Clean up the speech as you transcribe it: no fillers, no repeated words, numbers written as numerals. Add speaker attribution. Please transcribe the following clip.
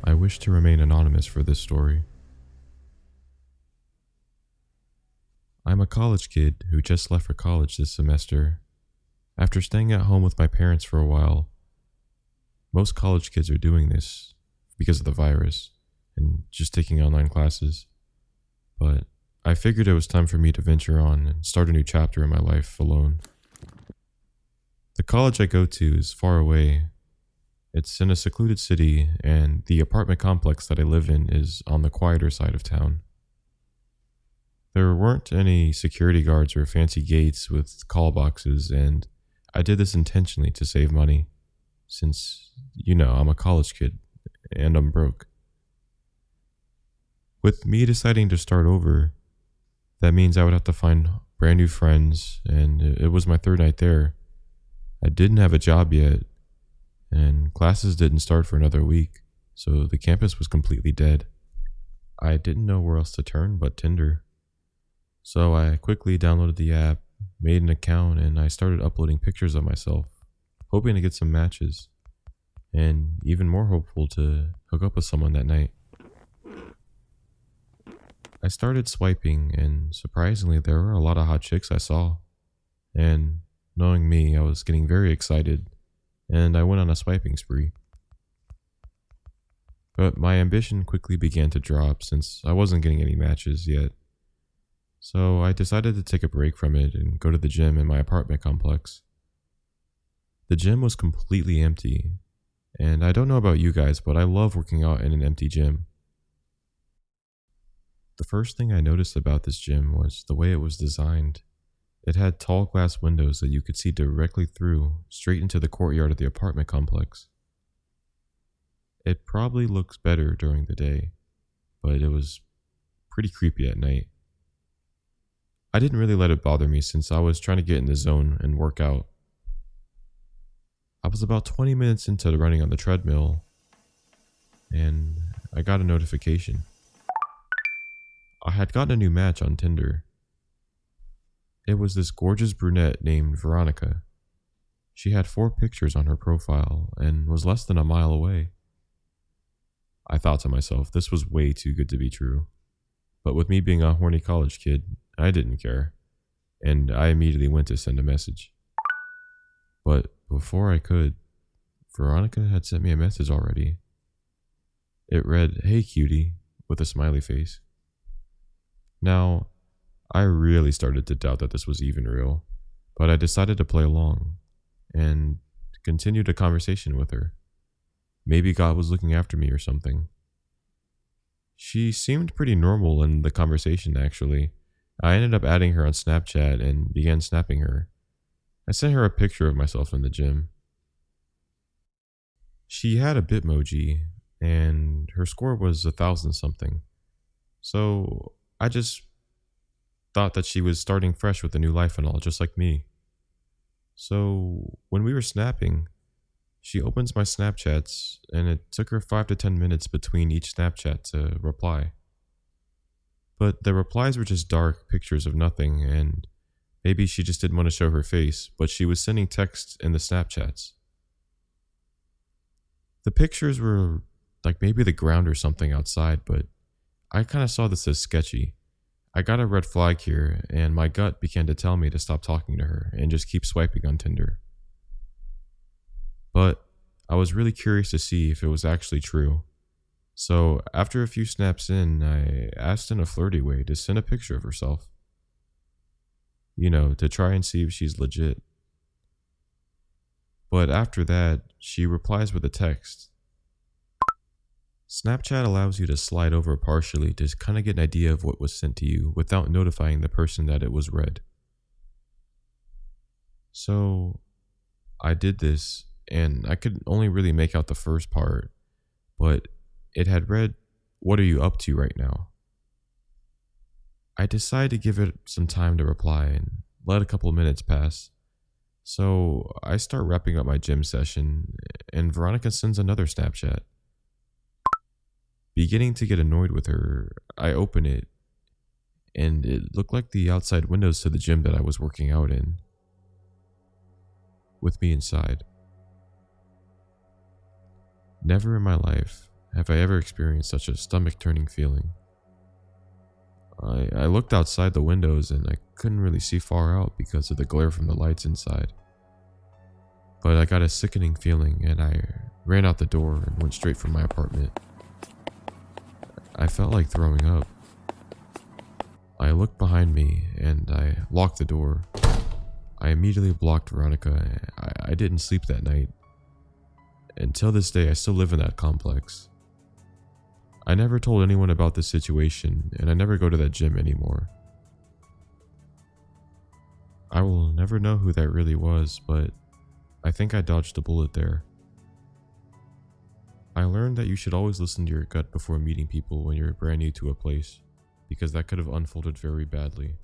Speaker 1: I wish to remain anonymous for this story. I'm a college kid who just left for college this semester. After staying at home with my parents for a while, most college kids are doing this because of the virus and just taking online classes. But I figured it was time for me to venture on and start a new chapter in my life alone. The college I go to is far away. It's in a secluded city, and the apartment complex that I live in is on the quieter side of town. There weren't any security guards or fancy gates with call boxes, and I did this intentionally to save money, since, I'm a college kid, and I'm broke. With me deciding to start over, that means I would have to find brand new friends, and it was my third night there. I didn't have a job yet, and classes didn't start for another week, so the campus was completely dead. I didn't know where else to turn but Tinder. So I quickly downloaded the app, made an account, and I started uploading pictures of myself, hoping to get some matches, and even more hopeful to hook up with someone that night. I started swiping, and surprisingly, there were a lot of hot chicks I saw. And knowing me, I was getting very excited, and I went on a swiping spree. But my ambition quickly began to drop since I wasn't getting any matches yet. So I decided to take a break from it and go to the gym in my apartment complex. The gym was completely empty, and I don't know about you guys, but I love working out in an empty gym. The first thing I noticed about this gym was the way it was designed. It had tall glass windows that you could see directly through, straight into the courtyard of the apartment complex. It probably looks better during the day, but it was pretty creepy at night. I didn't really let it bother me since I was trying to get in the zone and work out. I was about 20 minutes into running on the treadmill, and I got a notification. I had gotten a new match on Tinder. It was this gorgeous brunette named Veronica. She had 4 pictures on her profile and was less than a mile away. I thought to myself, this was way too good to be true. But with me being a horny college kid, I didn't care, and I immediately went to send a message. But before I could, Veronica had sent me a message already. It read, "Hey cutie," with a smiley face. Now, I really started to doubt that this was even real, but I decided to play along and continued a conversation with her. Maybe God was looking after me or something. She seemed pretty normal in the conversation, actually. I ended up adding her on Snapchat and began snapping her. I sent her a picture of myself in the gym. She had a Bitmoji, and her score was 1,000 something. So I just thought that she was starting fresh with a new life and all, just like me. So when we were snapping, she opens my Snapchats, and it took her 5 to 10 minutes between each Snapchat to reply. But the replies were just dark pictures of nothing, and maybe she just didn't want to show her face, but she was sending texts in the Snapchats. The pictures were like maybe the ground or something outside, but I kind of saw this as sketchy. I got a red flag here, and my gut began to tell me to stop talking to her and just keep swiping on Tinder. But I was really curious to see if it was actually true. So after a few snaps in, I asked in a flirty way to send a picture of herself. To try and see if she's legit. But after that, she replies with a text. Snapchat allows you to slide over partially to kind of get an idea of what was sent to you without notifying the person that it was read. So I did this, and I could only really make out the first part, but it had read, "What are you up to right now?" I decided to give it some time to reply and let a couple of minutes pass. So I start wrapping up my gym session, and Veronica sends another Snapchat. Beginning to get annoyed with her, I open it, and it looked like the outside windows to the gym that I was working out in, with me inside. Never in my life have I ever experienced such a stomach-turning feeling. I looked outside the windows and I couldn't really see far out because of the glare from the lights inside. But I got a sickening feeling and I ran out the door and went straight for my apartment. I felt like throwing up. I looked behind me and I locked the door. I immediately blocked Veronica. I didn't sleep that night. Until this day, I still live in that complex. I never told anyone about this situation, and I never go to that gym anymore. I will never know who that really was, but I think I dodged a bullet there. I learned that you should always listen to your gut before meeting people when you're brand new to a place, because that could have unfolded very badly.